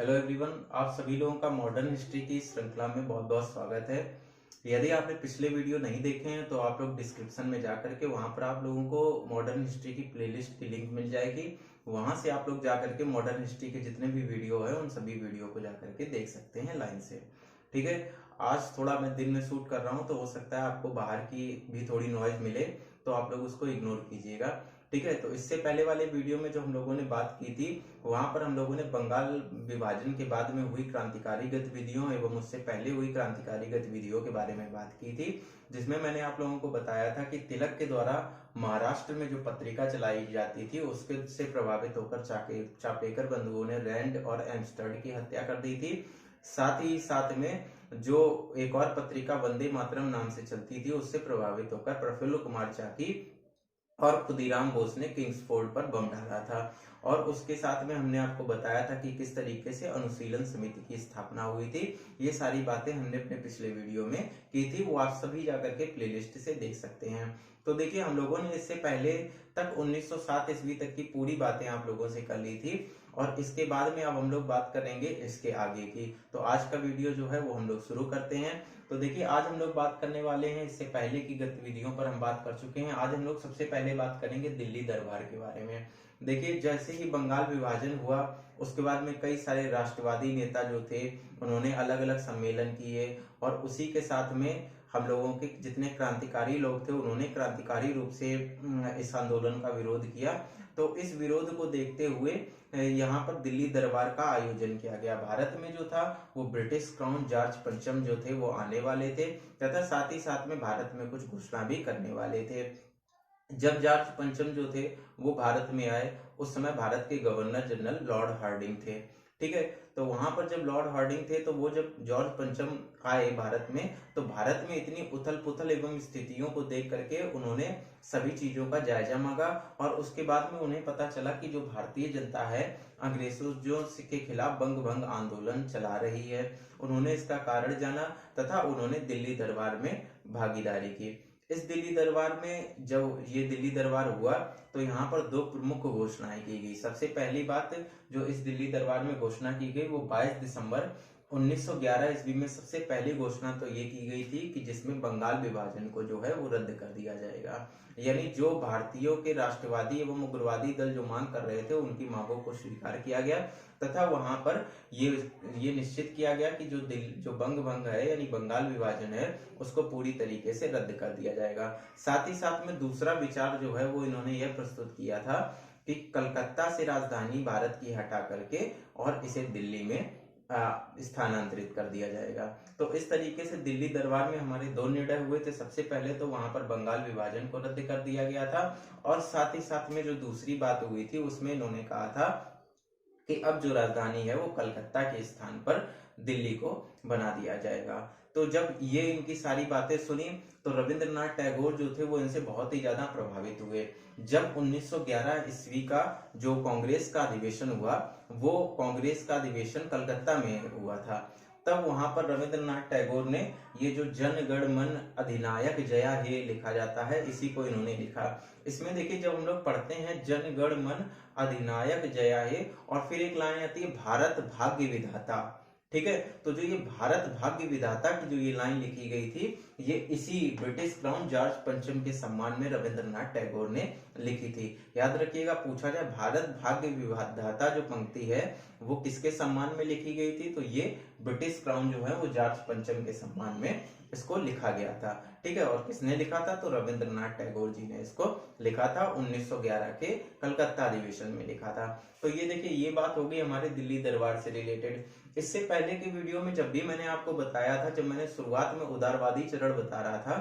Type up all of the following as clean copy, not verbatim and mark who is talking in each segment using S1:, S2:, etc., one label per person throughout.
S1: Hello everyone, आप सभी लोगों का मॉडर्न हिस्ट्री की श्रृंखला में बहुत बहुत स्वागत है। यदि आपने पिछले वीडियो नहीं देखे हैं तो आप लोग डिस्क्रिप्शन में जा करके वहां पर आप लोगों को मॉडर्न हिस्ट्री की प्लेलिस्ट की लिंक मिल जाएगी। वहां से आप लोग जा करके मॉडर्न हिस्ट्री के जितने भी वीडियो है उन सभी वीडियो को जा करके देख सकते हैं लाइन से। ठीक है। आज थोड़ा मैं दिन में शूट कर रहा हूँ तो हो सकता है आपको बाहर की भी थोड़ी नॉइज मिले, तो आप लोग उसको इग्नोर कीजिएगा। ठीक है। तो इससे पहले वाले वीडियो में जो हम लोगों ने बात की थी, वहां पर हम लोगों ने बंगाल विभाजन के बाद में हुई क्रांतिकारी गतिविधियों एवं उससे पहले हुई क्रांतिकारी गतिविधियों के बारे में बात की थी, जिसमें मैंने आप लोगों को बताया था कि तिलक के द्वारा महाराष्ट्र में जो पत्रिका चलाई जाती थी उसके से प्रभावित होकर चापेकर बंधुओं ने रैंड और एम्स्टर्ड की हत्या कर दी थी। साथ ही साथ में जो एक और पत्रिका वंदे मातरम नाम से चलती थी उससे प्रभावित होकर प्रफुल्ल कुमार चाकी और खुदीराम बोस ने किंग्सफोर्ड पर बम डाला था। और उसके साथ में हमने आपको बताया था कि किस तरीके से अनुशीलन समिति की स्थापना हुई थी। ये सारी बातें हमने अपने पिछले वीडियो में की थी, वो आप सभी जाकर के प्लेलिस्ट से देख सकते हैं। तो देखिए, हम लोगों ने इससे पहले तक 1907 ईस्वी तक की पूरी बातें आप लोगों से कर ली थी, और इसके बाद में अब हम लोग बात करेंगे इसके आगे की। तो आज का वीडियो जो है वो हम लोग शुरू करते हैं। तो देखिए, आज हम लोग बात करने वाले हैं, इससे पहले की गतिविधियों पर हम बात कर चुके हैं। आज हम लोग सबसे पहले बात करेंगे दिल्ली दरबार के बारे में। देखिए, जैसे ही बंगाल विभाजन हुआ उसके बाद में कई सारे राष्ट्रवादी नेता जो थे उन्होंने अलग अलग सम्मेलन किए, और उसी के साथ में हम लोगों के जितने क्रांतिकारी लोग थे उन्होंने क्रांतिकारी रूप से इस आंदोलन का विरोध किया। तो इस विरोध को देखते हुए यहाँ पर दिल्ली दरबार का आयोजन किया गया। भारत में जो था वो ब्रिटिश क्राउन जॉर्ज पंचम जो थे वो आने वाले थे, तथा साथ ही साथ में भारत में कुछ घोषणा भी करने वाले थे। जब जॉर्ज पंचम जो थे वो भारत में आए, उस समय भारत के गवर्नर जनरल लॉर्ड हार्डिंग थे। ठीक है। तो वहां पर जब लॉर्ड हार्डिंग थे तो वो जब जॉर्ज पंचम आए भारत में, तो भारत में इतनी उथल पुथल एवं स्थितियों को देख करके उन्होंने सभी चीजों का जायजा मांगा, और उसके बाद में उन्हें पता चला कि जो भारतीय जनता है अंग्रेजों के खिलाफ बंग भंग आंदोलन चला रही है। उन्होंने इसका कारण जाना तथा उन्होंने दिल्ली दरबार में भागीदारी की। इस दिल्ली दरबार में जब ये दिल्ली दरबार हुआ तो यहाँ पर दो प्रमुख घोषणाएं की गई। सबसे पहली बात जो इस दिल्ली दरबार में घोषणा की गई वो 22 दिसंबर 1911 ईस्वी में सबसे पहली घोषणा तो ये की गई थी कि जिसमें बंगाल विभाजन को जो है वो रद्द कर दिया जाएगा। यानी जो भारतीयों के राष्ट्रवादी एवं उग्रवादी दल जो मांग कर रहे थे उनकी मांगों को स्वीकार किया गया, तथा वहां पर ये निश्चित किया गया कि जो बंग भंग है यानी बंगाल विभाजन है उसको पूरी तरीके से रद्द कर दिया जाएगा। साथ ही साथ में दूसरा विचार जो है वो इन्होंने यह प्रस्तुत किया था कि कलकत्ता से राजधानी भारत की हटा करके और इसे दिल्ली में स्थानांतरित कर दिया जाएगा। तो इस तरीके से दिल्ली दरबार में हमारे दो निर्णय हुए थे। सबसे पहले तो वहां पर बंगाल विभाजन को रद्द कर दिया गया था, और साथ ही साथ में जो दूसरी बात हुई थी उसमें इन्होंने कहा था कि अब जो राजधानी है वो कलकत्ता के स्थान पर दिल्ली को बना दिया जाएगा। तो जब ये इनकी सारी बातें सुनी तो रविंद्रनाथ टैगोर जो थे वो इनसे बहुत ही ज्यादा प्रभावित हुए। जब 1911 ईस्वी का जो कांग्रेस का अधिवेशन हुआ, वो कांग्रेस का अधिवेशन कलकत्ता में हुआ था, तब वहां पर रविंद्रनाथ टैगोर ने ये जो जन गण मन अधिनायक जया हे लिखा जाता है, इसी को इन्होंने लिखा। इसमें देखिए, जब हम लोग पढ़ते हैं जन गण मन अधिनायक जया हे, और फिर एक लाइन आती है भारत भाग्य विधाता। ठीक है। तो जो ये भारत भाग्य विधाता की जो ये लाइन लिखी गई थी, ये इसी ब्रिटिश क्राउन जॉर्ज पंचम के सम्मान में रविंद्रनाथ टैगोर ने लिखी थी। याद रखिएगा, पूछा जाए भारत भाग्य विधाता जो पंक्ति है वो किसके सम्मान में लिखी गई थी, तो ये ब्रिटिश क्राउन जो है वो जॉर्ज पंचम के सम्मान में इसको लिखा गया था। ठीक है। और किसने लिखा था, तो रविंद्रनाथ टैगोर जी ने इसको लिखा था। 1911 के कलकत्ता अधिवेशन में लिखा था। तो ये देखिए, ये बात होगी हमारे दिल्ली दरबार से रिलेटेड। इससे पहले के वीडियो में जब भी मैंने आपको बताया था, जब मैंने शुरुआत में उदारवादी चरण बता रहा था,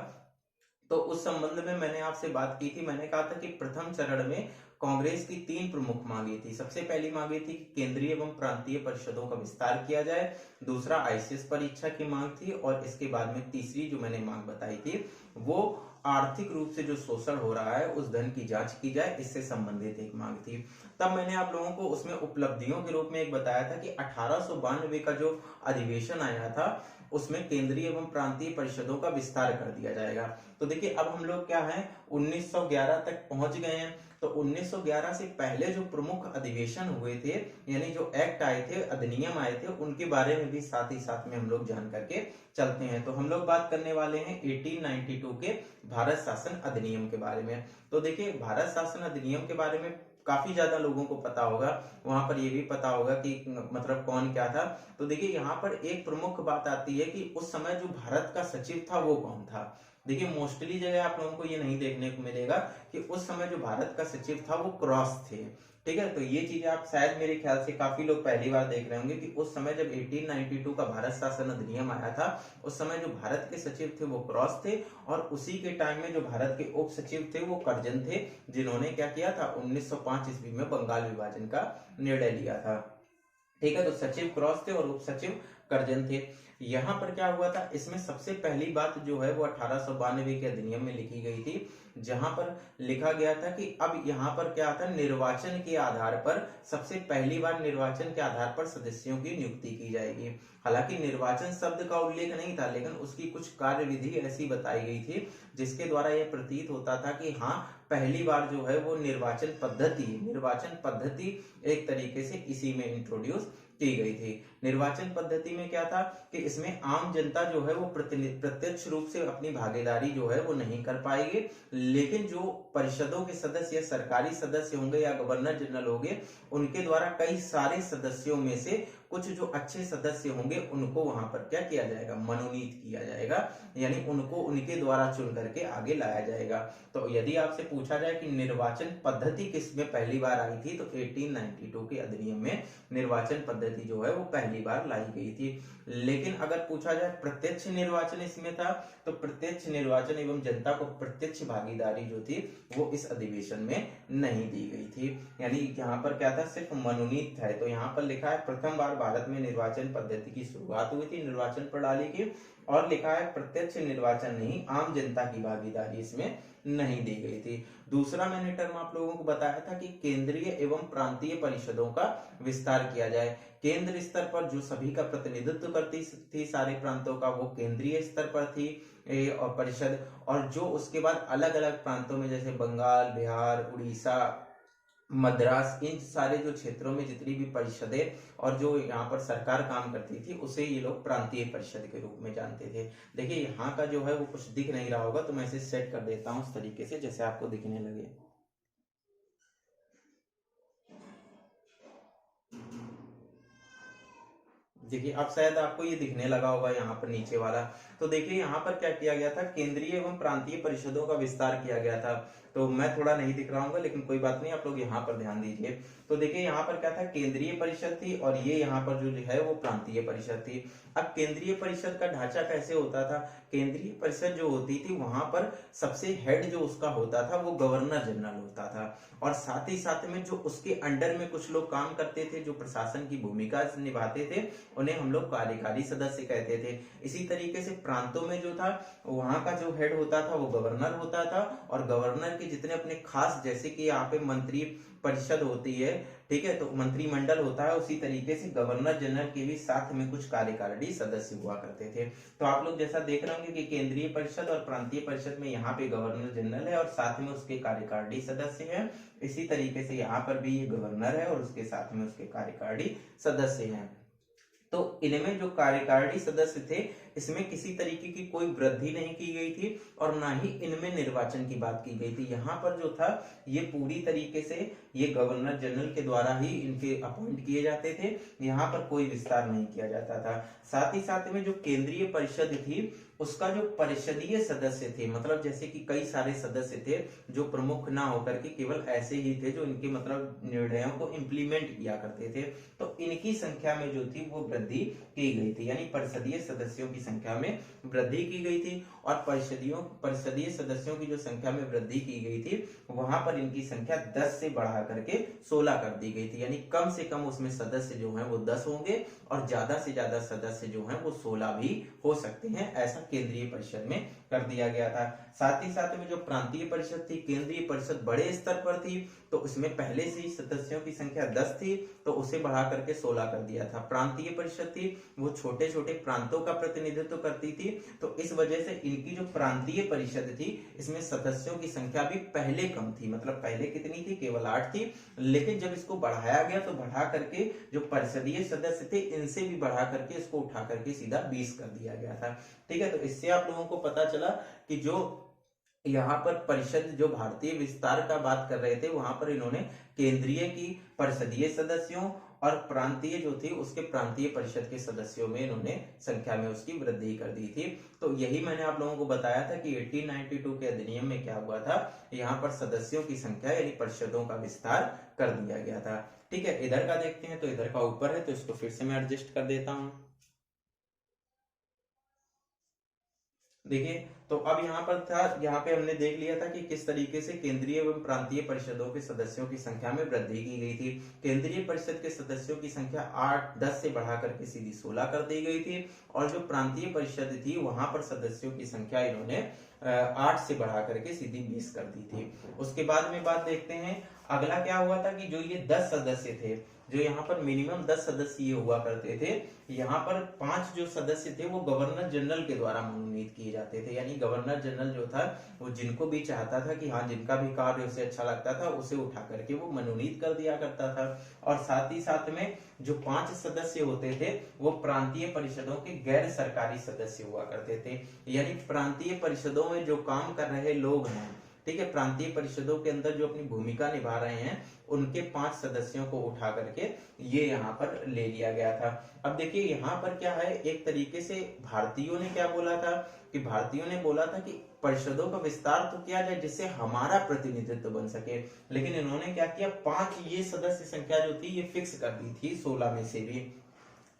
S1: तो उस संबंध में मैंने आपसे बात की थी। मैंने कहा था कि प्रथम चरण में कांग्रेस की तीन प्रमुख मांगे थी। सबसे पहली मांगे थी कि केंद्रीय एवं प्रांतीय परिषदों का विस्तार किया जाए, दूसरा आईसीएस परीक्षा की मांग थी, और इसके बाद में तीसरी जो मैंने मांग बताई थी वो आर्थिक रूप से जो शोषण हो रहा है उस धन की जांच की जाए, इससे संबंधित एक मांग थी। तब मैंने आप लोगों को उसमें उपलब्धियों के रूप में एक बताया था कि 1892 का जो अधिवेशन आया था उसमें केंद्रीय एवं प्रांतीय परिषदों का विस्तार कर दिया जाएगा। तो देखिए, अब हम लोग क्या है 1911 तक पहुंच गए हैं। तो 1911 से पहले जो प्रमुख अधिवेशन हुए थे, यानी जो एक्ट आए थे, अधिनियम आए थे, उनके बारे में भी साथ ही साथ में हम लोग जान करके चलते हैं। तो हम लोग बात करने वाले हैं 1892 के भारत शासन अधिनियम के बारे में। तो देखिए, भारत शासन अधिनियम के बारे में काफी ज्यादा लोगों को पता होगा, वहां पर ये भी पता होगा कि मतलब कौन क्या था। तो देखिए, यहाँ पर एक प्रमुख बात आती है कि उस समय जो भारत का सचिव था वो कौन था। देखिए, मोस्टली जगह आप लोगों को ये नहीं देखने को मिलेगा कि उस समय जो भारत का सचिव था वो क्रॉस थे। ठीक है, तो ये चीजें आप शायद मेरे ख्याल से काफी लोग पहली बार देख रहे होंगे कि उस समय जब 1892 का भारत शासन अधिनियम आया था, उस समय जो भारत के सचिव थे वो क्रॉस थे, और उसी के टाइम में जो भारत के उप सचिव थे वो कर्जन थे, जिन्होंने क्या किया था, 1905 ईस्वी में बंगाल विभाजन का निर्णय लिया था। ठीक है, तो सचिव क्रॉस थे और उप सचिव कर्जन थे। यहाँ पर क्या हुआ था, इसमें सबसे पहली बात जो है वो 1892 के अधिनियम में लिखी गई थी, जहां पर लिखा गया था कि अब यहाँ पर क्या था, निर्वाचन के आधार पर, सबसे पहली बार निर्वाचन के आधार पर सदस्यों की नियुक्ति की जाएगी। हालांकि निर्वाचन शब्द का उल्लेख नहीं था, लेकिन उसकी कुछ कार्यविधि ऐसी बताई गई थी जिसके द्वारा यह प्रतीत होता था कि हाँ, पहली बार जो है वो निर्वाचन पद्धति एक तरीके से इसी में इंट्रोड्यूस की गई थी। निर्वाचन पद्धति में क्या था कि इसमें आम जनता जो है वो प्रत्यक्ष रूप से अपनी भागीदारी जो है वो नहीं कर पाएगी, लेकिन जो परिषदों के सदस्य या सरकारी सदस्य होंगे या गवर्नर जनरल होंगे, उनके द्वारा कई सारे सदस्यों में से कुछ जो अच्छे सदस्य होंगे उनको वहां पर क्या किया जाएगा, मनोनीत किया जाएगा, यानी उनको उनके द्वारा चुन करके आगे लाया जाएगा। तो यदि आपसे पूछा जाए कि निर्वाचन पद्धति किसमें पहली बार आई थी, तो 1892 के अधिनियम में निर्वाचन पद्धति जो है वो पहली बार लाई गई थी। लेकिन अगर पूछा जाए प्रत्यक्ष निर्वाचन इसमें था, तो प्रत्यक्ष निर्वाचन एवं जनता को प्रत्यक्ष भागीदारी जो थी वो इस अधिवेशन में नहीं दी गई थी, यानी यहाँ पर क्या था, सिर्फ मनोनीत है। तो यहाँ पर लिखा है प्रथम बार भारत में निर्वाचन पद्धति की शुरुआत हुई थी, निर्वाचन प्रणाली की, और लिखा है प्रत्यक्ष निर्वाचन नहीं, आम जनता की भागीदारी इसमें नहीं दी गई थी। दूसरा मैंने टर्म आप लोगों को बताया था कि केंद्रीय एवं प्रांतीय परिषदों का विस्तार किया जाए। केंद्र स्तर पर जो सभी का प्रतिनिधित्व करती थी सारे प्रांतों का, वो केंद्रीय स्तर पर थी और परिषद, और जो उसके बाद अलग अलग प्रांतों में जैसे बंगाल, बिहार, उड़ीसा, मद्रास, इन सारे जो क्षेत्रों में जितनी भी परिषदें और जो यहाँ पर सरकार काम करती थी, उसे ये लोग प्रांतीय परिषद के रूप में जानते थे। देखिए, यहाँ का जो है वो कुछ दिख नहीं रहा होगा, तो मैं इसे सेट कर देता हूँ उस तरीके से जैसे आपको दिखने लगे। देखिए, अब शायद आपको ये दिखने लगा होगा यहाँ पर नीचे वाला। तो देखिए, यहाँ पर क्या किया गया था, केंद्रीय एवं प्रांतीय परिषदों का विस्तार किया गया था। तो मैं थोड़ा नहीं दिख रहा हूँ, लेकिन कोई बात नहीं, आप लोग यहाँ पर ध्यान दीजिए। तो देखिए, यहाँ पर क्या था, केंद्रीय परिषद थी, और ये यहाँ पर जो है वो प्रांतीय परिषद थी। अब केंद्रीय परिषद का ढांचा कैसे होता था, केंद्रीय परिषद जो होती थी वहां पर सबसे हेड जो उसका होता था वो गवर्नर जनरल होता था, और साथ ही साथ में जो उसके अंडर में कुछ लोग काम करते थे, जो प्रशासन की भूमिका निभाते थे, उन्हें हम लोग कार्यकारी सदस्य कहते थे। इसी तरीके से प्रांतों में जो था, वहां का जो हेड होता था वो गवर्नर होता था, और गवर्नर के जितने अपने खास, जैसे कि यहाँ पे मंत्री परिषद होती है, ठीक है, तो मंत्रिमंडल होता है, उसी तरीके से गवर्नर जनरल के भी साथ में कुछ कार्यकारिणी सदस्य हुआ करते थे। तो आप लोग जैसा देख रहे होंगे कि केंद्रीय परिषद और प्रांतीय परिषद में यहाँ पे गवर्नर जनरल है और साथ में उसके कार्यकारिणी सदस्य हैं। इसी तरीके से यहाँ पर भी ये गवर्नर है और उसके साथ में उसके कार्यकारिणी सदस्य हैं। तो इनमें जो कार्यकारिणी सदस्य थे, इसमें किसी तरीके की कोई वृद्धि नहीं की गई थी, और ना ही इनमें निर्वाचन की बात की गई थी। यहाँ पर जो था, ये पूरी तरीके से ये गवर्नर जनरल के द्वारा ही इनके अपॉइंट किए जाते थे, यहाँ पर कोई विस्तार नहीं किया जाता था। साथ ही साथ में जो केंद्रीय परिषद थी, उसका जो परिषदीय सदस्य थे, मतलब जैसे कि कई सारे सदस्य थे जो प्रमुख ना होकर के केवल ऐसे ही थे जो इनके मतलब निर्णयों को इम्प्लीमेंट किया करते थे, तो इनकी संख्या में जो थी वो वृद्धि की गई थी, यानी परिषदीय सदस्यों की संख्या में वृद्धि की गई थी। और परिषदीय सदस्यों की जो संख्या में वृद्धि की गई थी, वहां पर इनकी संख्या 10 से बढ़ा करके 16 कर दी गई थी, यानी कम से कम उसमें सदस्य जो हैं वो 10 होंगे और ज्यादा से ज्यादा सदस्य जो हैं वो 16 भी हो सकते हैं, ऐसा केंद्रीय परिषद में कर दिया गया था। साथ ही साथ में जो प्रांतीय परिषद थी, केंद्रीय परिषद बड़े स्तर पर थी, तो उसमें पहले से ही सदस्यों की संख्या 10 थी, तो उसे बढ़ा करके 16 कर दिया था। प्रांतीय परिषद थी, वो छोटे छोटे प्रांतों का प्रतिनिधित्व करती थी, तो इस वजह से इनकी जो प्रांतीय परिषद थी इसमें सदस्यों की संख्या भी पहले कम थी। मतलब पहले कितनी थी, केवल 8 थी, लेकिन जब इसको बढ़ाया गया तो बढ़ा करके जो परिषदीय सदस्य थे इनसे भी बढ़ा करके इसको उठा करके सीधा 20 कर दिया गया था। ठीक है, तो इससे आप लोगों को पता चला कि जो यहाँ पर परिषद जो भारतीय विस्तार का बात कर रहे थे वहां पर इन्होंने केंद्रीय की परिषदीय सदस्यों और प्रांतीय जो थी उसके प्रांतीय परिषद के सदस्यों में इन्होंने संख्या में उसकी वृद्धि कर दी थी। तो यही मैंने आप लोगों को बताया था कि 1892 के अधिनियम में क्या हुआ था, यहाँ पर सदस्यों की संख्या यानी परिषदों का विस्तार कर दिया गया था। ठीक है, इधर का देखते हैं, तो इधर का ऊपर है तो इसको फिर से मैं एडजस्ट कर देता हूं। देखिए, तो अब यहाँ पर था, यहाँ पे हमने देख लिया था कि किस तरीके से केंद्रीय एवं प्रांतीय परिषदों के सदस्यों की संख्या में वृद्धि की गई थी। केंद्रीय परिषद के सदस्यों की संख्या 8-10 से बढ़ा करके सीधी 16 कर दी गई थी, और जो प्रांतीय परिषद थी वहां पर सदस्यों की संख्या इन्होंने 8 से बढ़ा करके सीधी 20 कर दी थी। उसके बाद में बात देखते हैं, अगला क्या हुआ था कि जो ये 10 सदस्य थे, जो यहाँ पर मिनिमम 10 सदस्य ये हुआ करते थे, यहाँ पर 5 जो सदस्य थे वो गवर्नर जनरल के द्वारा मनोनीत किए जाते थे। यानी गवर्नर जनरल जो था वो जिनको भी चाहता था कि हाँ जिनका भी कार्य उसे अच्छा लगता था उसे उठा करके वो मनोनीत कर दिया करता था। और साथ ही साथ में जो 5 सदस्य होते थे वो प्रांतीय परिषदों के गैर सरकारी सदस्य हुआ करते थे। यानी प्रांतीय परिषदों में जो काम कर रहे लोग हैं, ठीक है, प्रांतीय परिषदों के अंदर जो अपनी भूमिका निभा रहे हैं उनके 5 सदस्यों को उठा करके ये यहाँ पर ले लिया गया था। अब देखिए यहाँ पर क्या है, एक तरीके से भारतीयों ने क्या बोला था कि भारतीयों ने बोला था कि परिषदों का विस्तार तो किया जाए जिससे हमारा प्रतिनिधित्व बन सके, लेकिन इन्होंने क्या किया, 5 ये सदस्य संख्या जो थी ये फिक्स कर दी थी 16 में से भी।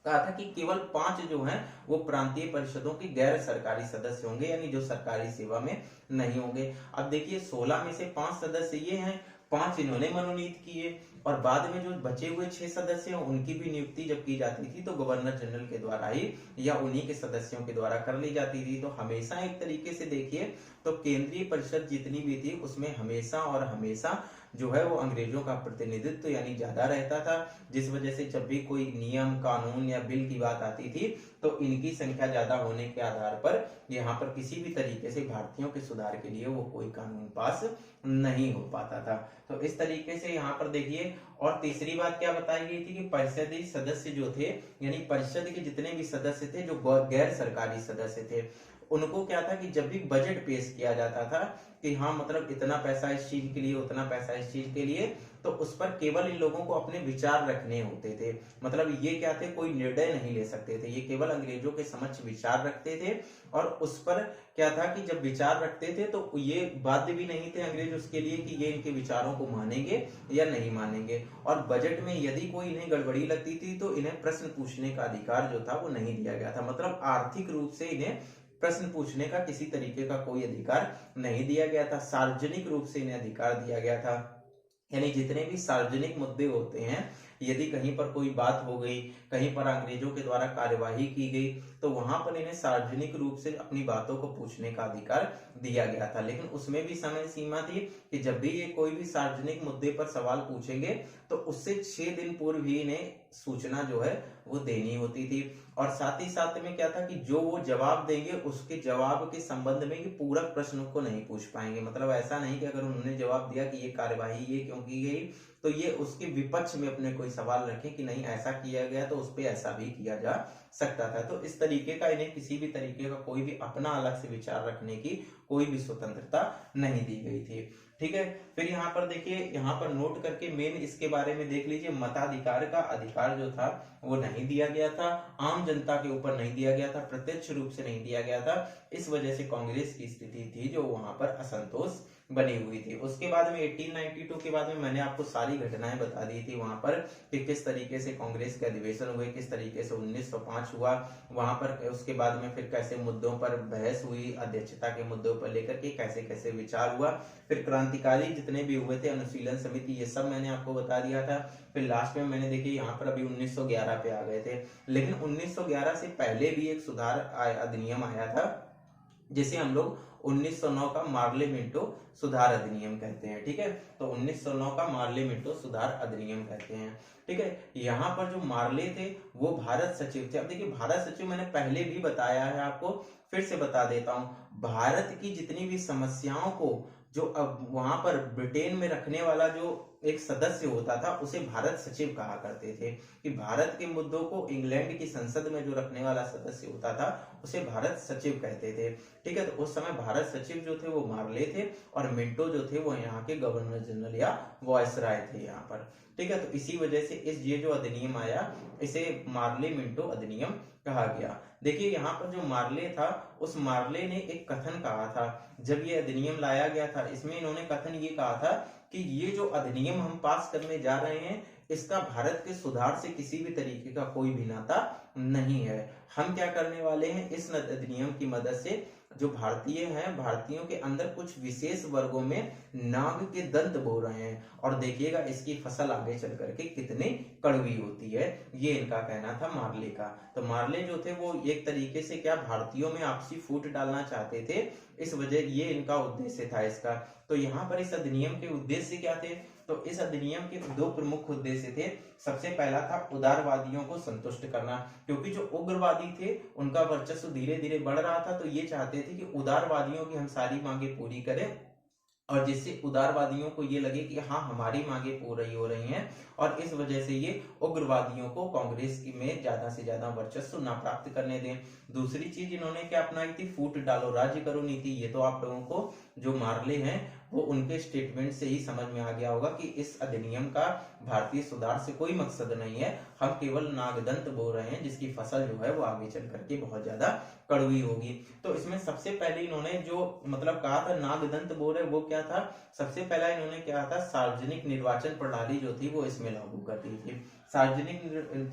S1: कहा था कि केवल 5 जो हैं वो प्रांतीय परिषदों के गैर सरकारी सदस्य होंगे, यानी जो सरकारी सेवा में नहीं होंगे। अब देखिए 16 में से 5 सदस्य ये हैं, 5 इन्होंने मनोनीत किए, और बाद में जो बचे हुए 6 सदस्य हैं उनकी भी नियुक्ति जब की जाती थी तो गवर्नर जनरल के द्वारा ही या उन्हीं के सदस्यों के द्वारा कर ली जाती थी। तो हमेशा एक तरीके से देखिए तो केंद्रीय परिषद जितनी भी थी उसमें हमेशा और हमेशा जो है वो अंग्रेजों का प्रतिनिधित्व यानी ज्यादा रहता था, जिस वजह से जब भी कोई नियम कानून या बिल की बात आती थी तो इनकी संख्या ज्यादा होने के आधार पर यहाँ पर किसी भी तरीके से भारतीयों के सुधार के लिए वो कोई कानून पास नहीं हो पाता था। तो इस तरीके से यहाँ पर देखिए, और तीसरी बात क्या बताई गई थी कि परिषदीय सदस्य जो थे यानी परिषद के जितने भी सदस्य थे जो गैर सरकारी सदस्य थे उनको क्या था कि जब भी बजट पेश किया जाता था कि हाँ मतलब इतना पैसा इस चीज के लिए उतना पैसा इस चीज के लिए, तो उस पर केवल इन लोगों को अपने विचार रखने होते थे। मतलब ये क्या थे, कोई निर्णय नहीं ले सकते थे, ये केवल अंग्रेजों के समक्ष विचार रखते थे। और उस पर क्या था कि जब विचार रखते थे तो ये बाध्य भी नहीं थे अंग्रेज उसके लिए कि ये इनके विचारों को मानेंगे या नहीं मानेंगे। और बजट में यदि कोई इन्हें गड़बड़ी लगती थी तो इन्हें प्रश्न पूछने का अधिकार जो था वो नहीं दिया गया था। मतलब आर्थिक रूप से इन्हें प्रश्न पूछने का किसी तरीके का कोई अधिकार नहीं दिया गया था, सार्वजनिक रूप से इन्हें अधिकार दिया गया था। यानी जितने भी सार्वजनिक मुद्दे होते हैं, यदि कहीं पर कोई बात हो गई, कहीं पर अंग्रेजों के द्वारा कार्यवाही की गई, तो वहां पर इन्हें सार्वजनिक रूप से अपनी बातों को पूछने का अधिकार दिया गया था। लेकिन उसमें भी समय सीमा थी कि जब भी ये कोई भी सार्वजनिक मुद्दे पर सवाल पूछेंगे तो उससे 6 दिन पूर्व ही इन्हें सूचना जो है वो देनी होती थी। और साथ ही साथ में क्या था कि जो वो जवाब देंगे उसके जवाब के संबंध में ये पूरक प्रश्न को नहीं पूछ पाएंगे। मतलब ऐसा नहीं कि अगर उन्होंने जवाब दिया कि ये कार्यवाही ये क्यों की गई तो ये उसके विपक्ष में अपने कोई सवाल रखें कि नहीं ऐसा किया गया तो उस पर ऐसा भी किया जा सकता था। तो इस तरीके का इन्हें किसी भी तरीके का कोई भी अपना अलग से विचार रखने की कोई भी स्वतंत्रता नहीं दी गई थी। ठीक है, फिर यहाँ पर देखिए, यहाँ पर नोट करके मेन इसके बारे में देख लीजिए, मताधिकार का अधिकार जो था वो नहीं दिया गया था, आम जनता के ऊपर नहीं दिया गया था, प्रत्यक्ष रूप से नहीं दिया गया था। इस वजह से कांग्रेस की स्थिति थी जो वहां पर असंतोष बनी हुई थी। उसके बाद में 1892 के बाद में मैंने आपको सारी घटनाएं बता दी थी वहां पर कि किस तरीके से कांग्रेस के अधिवेशन हुए, किस तरीके से 1905 हुआ वहां पर, उसके बाद में फिर कैसे मुद्दों पर बहस हुई, अध्यक्षता के मुद्दों पर लेकर के कैसे कैसे विचार हुआ, फिर क्रांतिकारी जितने भी हुए थे, अनुशीलन समिति, ये सब मैंने आपको बता दिया था। फिर लास्ट में मैंने देखिए यहाँ पर अभी 1911 पे आ गए थे, लेकिन 1911 से पहले भी एक सुधार अधिनियम आया था जिसे हम लोग 1909 का मार्ले मिंटो सुधार अधिनियम कहते हैं। ठीक है, तो 1909 का मार्ले मिंटो सुधार अधिनियम कहते हैं। ठीक है, यहाँ पर जो मार्ले थे वो भारत सचिव थे। अब देखिए, भारत सचिव मैंने पहले भी बताया है आपको, फिर से बता देता हूँ। भारत की जितनी भी समस्याओं को जो अब वहां पर ब्रिटेन में रखने वाला जो एक सदस्य होता था उसे भारत सचिव कहा करते थे, कि भारत के मुद्दों को इंग्लैंड की संसद में जो रखने वाला सदस्य होता था उसे भारत सचिव कहते थे। ठीक है, तो उस समय भारत सचिव जो थे वो मार्ले थे, और मिंटो जो थे वो यहाँ के गवर्नर जनरल या वॉयसराय थे यहाँ पर। ठीक है, तो इसी वजह से ये जो अधिनियम आया इसे मार्ले मिंटो अधिनियम कहा गया। देखिए, यहाँ पर जो मार्ले था, उस मार्ले ने एक कथन कहा था जब ये अधिनियम लाया गया था। इसमें इन्होंने कथन ये कहा था कि ये जो अधिनियम हम पास करने जा रहे हैं इसका भारत के सुधार से किसी भी तरीके का कोई भी नाता नहीं है। हम क्या करने वाले हैं, इस अधिनियम की मदद से जो भारतीय हैं, भारतीयों के अंदर कुछ विशेष वर्गों में नाग के दंत बो रहे हैं, और देखिएगा इसकी फसल आगे चल करके कितनी कड़वी होती है। ये इनका कहना था मार्ले का। तो मार्ले जो थे वो एक तरीके से क्या भारतीयों में आपसी फूट डालना चाहते थे, इस वजह ये इनका उद्देश्य था इसका। तो यहाँ पर इस अधिनियम के उद्देश्य क्या थे, तो इस अधिनियम के दो प्रमुख उद्देश्य थे। सबसे पहला था उदारवादियों को संतुष्ट करना, क्योंकि जो उग्रवादी थे उनका वर्चस्व धीरे धीरे बढ़ रहा था, तो ये चाहते थे कि उदारवादियों की हम सारी मांगे पूरी करें, और जिससे उदारवादियों को ये लगे कि हाँ हमारी मांगे पूरी हो रही हैं, और इस वजह से ये उग्रवादियों को कांग्रेस की में ज्यादा से ज्यादा वर्चस्व ना प्राप्त करने दें। दूसरी चीज इन्होंने क्या अपनाई थी, फूट डालो राज्य करो नीति। ये तो आप लोगों को जो मार्ले हैं वो उनके स्टेटमेंट से ही समझ में आ गया होगा कि इस अधिनियम का भारतीय सुधार से कोई मकसद नहीं है, हम केवल नागदंत बो रहे हैं जिसकी फसल जो है वो आगे चल करके बहुत ज्यादा कड़वी होगी। तो इसमें सबसे पहले इन्होंने जो मतलब कहा था नागदंत बो रहे, वो क्या था, सबसे पहला इन्होंने क्या था, सार्वजनिक निर्वाचन प्रणाली जो थी वो इसमें लागू कर दी थी।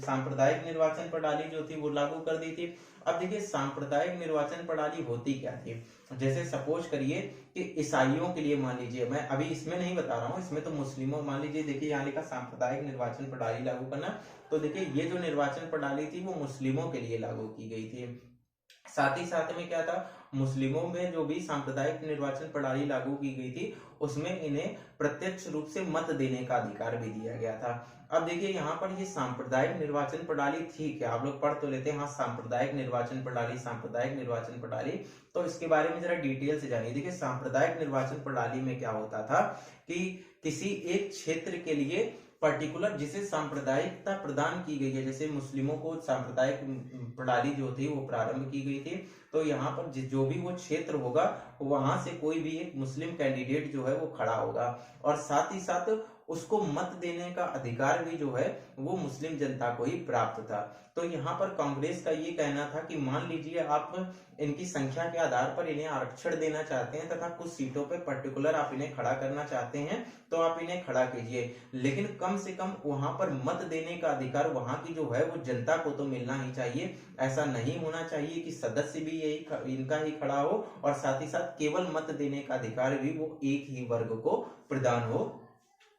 S1: सांप्रदायिक निर्वाचन प्रणाली जो थी वो लागू कर दी थी। अब देखिए, सांप्रदायिक निर्वाचन प्रणाली होती क्या थी, जैसे सपोज करिए कि ईसाइयों के लिए मान लीजिए, मैं अभी इसमें नहीं बता रहा हूँ, इसमें तो मुस्लिमों, मान लीजिए देखिए यहाँ लिखा सांप्रदायिक निर्वाचन प्रणाली लागू करना, तो देखिए ये जो निर्वाचन प्रणाली थी वो मुस्लिमों के लिए लागू की गई थी। साथ ही साथ में क्या था, मुस्लिमों में जो भी सांप्रदायिक निर्वाचन प्रणाली लागू की गई थी उसमें इन्हें प्रत्यक्ष रूप से मत देने का अधिकार भी दिया गया था। अब देखिए यहाँ पर ये सांप्रदायिक निर्वाचन प्रणाली थी क्या, आप लोग पढ़ तो लेते हैं, हाँ सांप्रदायिक निर्वाचन प्रणाली, सांप्रदायिक निर्वाचन प्रणाली, तो इसके बारे में जरा डिटेल से जानिए। देखिए, सांप्रदायिक निर्वाचन प्रणाली में क्या होता था कि किसी एक क्षेत्र के लिए पर्टिकुलर जिसे सांप्रदायिकता प्रदान की गई है, जैसे मुस्लिमों को सांप्रदायिक प्रणाली जो थी वो प्रारंभ की गई थी, तो यहाँ पर जो भी वो क्षेत्र होगा वहां से कोई भी एक मुस्लिम कैंडिडेट जो है वो खड़ा होगा, और साथ ही साथ उसको मत देने का अधिकार भी जो है वो मुस्लिम जनता को ही प्राप्त था। तो यहाँ पर कांग्रेस का ये कहना था कि मान लीजिए आप इनकी संख्या के आधार पर इन्हें आरक्षण देना चाहते हैं तथा कुछ सीटों पे पर्टिकुलर आप इन्हें खड़ा करना चाहते हैं, तो आप इन्हें खड़ा कीजिए, लेकिन कम से कम वहां पर मत देने का अधिकार वहां की जो है वो जनता को तो मिलना ही चाहिए। ऐसा नहीं होना चाहिए कि सदस्य भी यही इनका ही खड़ा हो और साथ ही साथ केवल मत देने का अधिकार भी वो एक ही वर्ग को प्रदान हो।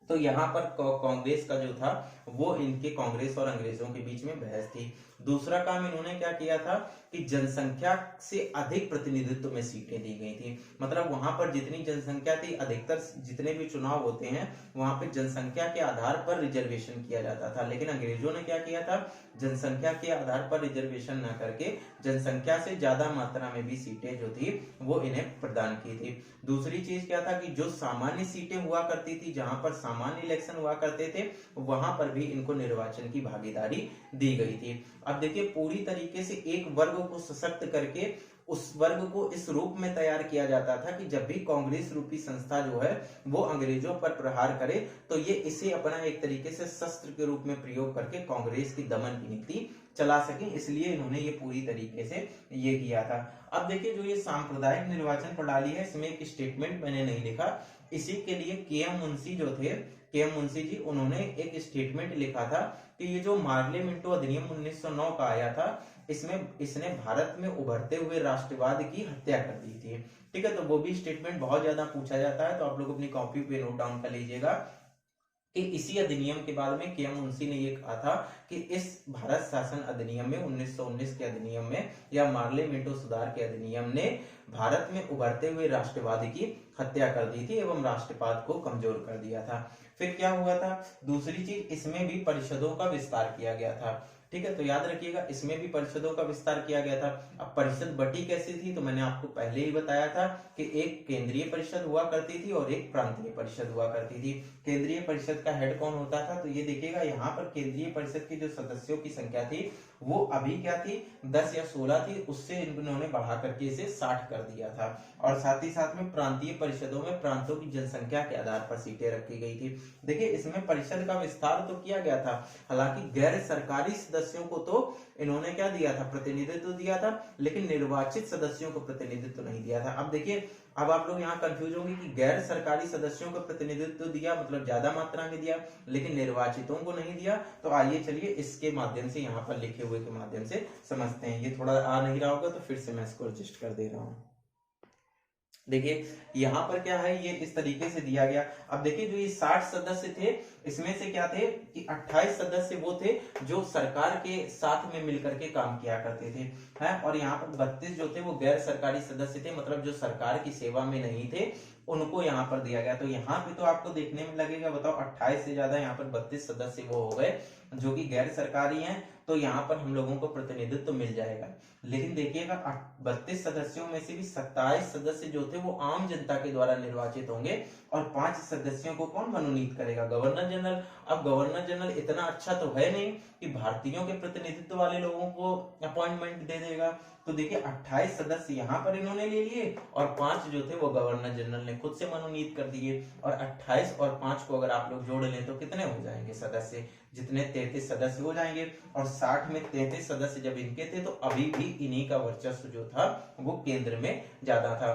S1: तो यहाँ पर कांग्रेस का जो था वो इनके कांग्रेस और अंग्रेजों के बीच में बहस थी। दूसरा काम इन्होंने क्या किया था कि जनसंख्या से अधिक प्रतिनिधित्व में सीटें दी गई थी, मतलब वहां पर जितनी जनसंख्या थी, अधिकतर जितने भी चुनाव होते हैं वहां पे जनसंख्या के आधार पर रिजर्वेशन किया जाता था, लेकिन अंग्रेजों ने क्या किया था, जनसंख्या के आधार पर रिजर्वेशन न करके जनसंख्या से ज्यादा मात्रा में भी सीटें जो थी वो इन्हें प्रदान की थी। दूसरी चीज क्या था कि जो सामान्य सीटें हुआ करती थी, जहां पर सामान्य इलेक्शन हुआ करते थे, वहां पर भी इनको निर्वाचन की भागीदारी दी गई थी। अब देखिए, पूरी तरीके से एक वर्ग को सशक्त करके उस वर्ग को इस रूप में तैयार किया जाता था कि जब भी कांग्रेस रूपी संस्था जो है वो अंग्रेजों पर प्रहार करे तो ये इसे अपना एक तरीके से शस्त्र के रूप में प्रयोग करके कांग्रेस की दमन की नीति चला सके, इसलिए इन्होंने ये पूरी तरीके से ये किया था। अब देखिए, जो ये सांप्रदायिक निर्वाचन प्रणाली है इसमें एक स्टेटमेंट मैंने नहीं लिखा, इसी के लिए के.एम. मुंशी जो थे, के.एम. मुंशी जी, उन्होंने एक स्टेटमेंट लिखा था कि ये जो मार्ले मिंटो अधिनियम 1909 का आया था इसने भारत में उभरते हुए राष्ट्रवाद की हत्या कर दी थी। ठीक है, तो वो भी स्टेटमेंट बहुत ज्यादा पूछा जाता है, तो आप लोग अपनी कॉपी पे नोट डाउन कर लीजिएगा। कि इसी अधिनियम के बाद में के.एम. मुंशी ने ये कहा था कि इस भारत शासन अधिनियम में 1919 के अधिनियम में या मार्ले मिंटो सुधार के अधिनियम ने भारत में उभरते हुए राष्ट्रवादी की हत्या कर दी थी एवं राष्ट्रवाद को कमजोर कर दिया था। फिर क्या हुआ था, दूसरी चीज, इसमें भी परिषदों का विस्तार किया गया था। ठीक है, तो याद रखिएगा इसमें भी परिषदों का विस्तार किया गया था। अब परिषद बटी कैसी थी, तो मैंने आपको पहले ही बताया था कि एक केंद्रीय परिषद हुआ करती थी और एक प्रांतीय परिषद हुआ करती थी। केंद्रीय परिषद का हेड कौन होता था, तो ये देखिएगा यहाँ पर केंद्रीय परिषद की जो सदस्यों की संख्या थी वो अभी क्या थी, 10 या 16 थी, उससे इन्होंने बढ़ा करके इसे 60 कर दिया था। और साथ ही साथ में प्रांतीय परिषदों में प्रांतों की जनसंख्या के आधार पर सीटें रखी गई थी। देखिए इसमें परिषद का विस्तार तो किया गया था, हालांकि गैर सरकारी सदस्यों को तो इन्होंने क्या दिया था, प्रतिनिधित्व दिया था, लेकिन निर्वाचित सदस्यों को प्रतिनिधित्व नहीं दिया था। अब देखिए, अब आप लोग यहाँ कंफ्यूज होंगे कि गैर सरकारी सदस्यों को प्रतिनिधित्व दिया मतलब ज्यादा मात्रा में दिया, लेकिन निर्वाचितों को नहीं दिया। तो आइए चलिए इसके माध्यम से, यहाँ पर लिखे हुए के माध्यम से समझते हैं। ये थोड़ा आ नहीं रहा होगा तो फिर से मैं इसको एडजस्ट कर दे रहा हूँ। देखिए यहाँ पर क्या है, ये इस तरीके से दिया गया। अब देखिए जो ये 60 सदस्य थे, इसमें से क्या थे कि 28 सदस्य वो थे जो सरकार के साथ में मिलकर के काम किया करते थे, हैं, और यहाँ पर 32 जो थे वो गैर सरकारी सदस्य थे, मतलब जो सरकार की सेवा में नहीं थे, उनको यहाँ पर दिया गया। तो यहाँ पे तो आपको देखने में लगेगा, बताओ 28 से ज्यादा यहाँ पर 32 सदस्य वो हो गए जो कि गैर सरकारी हैं, तो यहाँ पर हम लोगों को प्रतिनिधित्व तो मिल जाएगा। लेकिन देखिएगा 32 सदस्यों में से भी 27 सदस्य जो थे वो आम जनता के द्वारा निर्वाचित होंगे और 5 सदस्यों को कौन मनोनीत करेगा, गवर्नर जनरल। अब गवर्नर जनरल इतना अच्छा तो है नहीं कि भारतीयों के प्रतिनिधित्व वाले लोगों को अपॉइंटमेंट दे देगा। तो देखिए 28 सदस्य यहाँ पर इन्होंने ले लिए और 5 जो थे वो गवर्नर जनरल ने खुद से मनोनीत कर दिए। और 28 और 5 को अगर आप लोग जोड़ लें तो कितने हो जाएंगे सदस्य, जितने 33 सदस्य हो जाएंगे। और 60 में 33 सदस्य जब इनके थे तो अभी भी इन्हीं का वर्चस्व जो था वो केंद्र में ज्यादा था।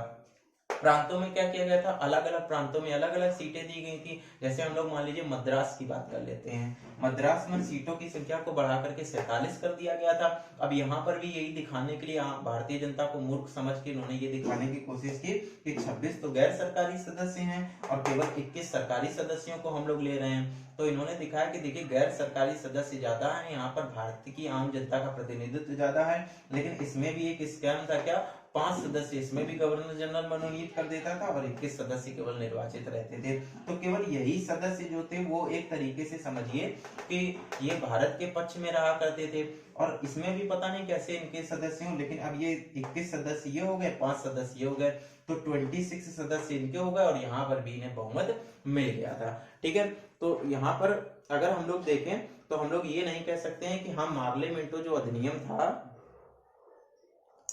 S1: प्रांतों में क्या किया गया था, अलग अलग प्रांतों में अलग अलग सीटें दी गई थी। जैसे हम लोग मान लीजिए मद्रास की बात कर लेते हैं, मद्रास में सीटों की संख्या को बढ़ा करके 47 कर दिया गया था। अब यहाँ पर भी यही दिखाने के लिए भारतीय जनता को मूर्ख समझ के इन्होंने ये दिखाने की कोशिश की कि 26 तो गैर सरकारी सदस्य हैं और केवल 21 सरकारी सदस्यों को हम लोग ले रहे हैं। तो इन्होंने दिखाया कि देखिए गैर सरकारी सदस्य ज्यादा है, यहाँ पर भारत की आम जनता का प्रतिनिधित्व ज्यादा है। लेकिन इसमें भी एक स्कैम था, क्या, 5 सदस्य इसमें भी गवर्नर जनरल मनोनीत कर देता था और 21 सदस्य केवल निर्वाचित रहते थे। तो केवल यही सदस्य जो थे वो एक तरीके से समझिए कि ये भारत के पक्ष में रहा करते थे। और इसमें भी पता नहीं कैसे इनके सदस्य हों, लेकिन अब ये 21 सदस्य ये हो गए, 5 सदस्य ये हो गए, तो 26 सदस्य इनके हो गए और यहाँ पर भी इन्हें बहुमत मिल गया था। ठीक है, तो यहाँ पर अगर हम लोग देखें तो हम लोग ये नहीं कह सकते हैं कि हाँ मार्ले मिंटो जो अधिनियम था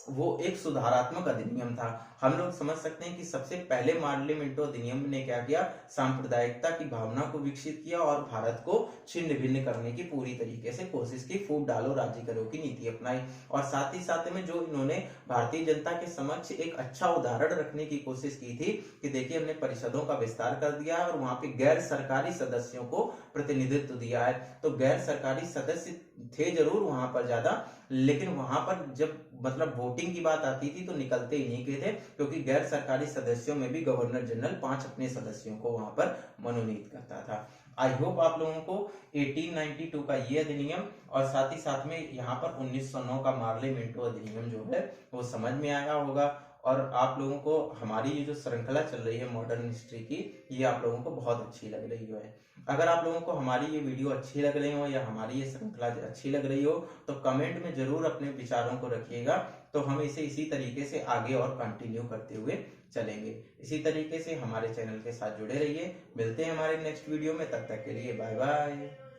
S1: वो एक सुधारात्मक अधिनियम था। हम लोग समझ सकते हैं कि सबसे पहले मार्ले मिंटो अधिनियम ने क्या किया, सांप्रदायिकता की भावना को विकसित किया और भारत को छिन्न भिन्न करने की पूरी तरीके से कोशिश की, फूट डालो राज्य करो की नीति अपनाई। और साथ ही साथ में जो इन्होंने भारतीय जनता के समक्ष एक अच्छा उदाहरण रखने की कोशिश की थी कि देखिए हमने परिषदों का विस्तार कर दिया है और वहां पे गैर सरकारी सदस्यों को प्रतिनिधित्व दिया है। तो गैर सरकारी सदस्य थे जरूर वहां पर ज्यादा, लेकिन वहां पर जब मतलब वोटिंग की बात आती थी तो निकलते ही नहीं के थे, क्योंकि गैर सरकारी सदस्यों में भी गवर्नर जनरल 5 अपने सदस्यों को वहां पर मनोनीत करता था। आई होप आप लोगों को 1892 का ये अधिनियम और साथ ही साथ में यहाँ पर 1909 का मार्ले मिंटो अधिनियम जो है वो समझ में आया होगा। और आप लोगों को हमारी ये जो श्रृंखला चल रही है मॉडर्न हिस्ट्री की, ये आप लोगों को बहुत अच्छी लग रही है। अगर आप लोगों को हमारी ये वीडियो अच्छी लग रही हो या हमारी ये श्रृंखला अच्छी लग रही हो तो कमेंट में जरूर अपने विचारों को रखिएगा, तो हम इसे इसी तरीके से आगे और कंटिन्यू करते हुए चलेंगे। इसी तरीके से हमारे चैनल के साथ जुड़े रहिए। मिलते हैं हमारे नेक्स्ट वीडियो में, तब तक के लिए बाय बाय।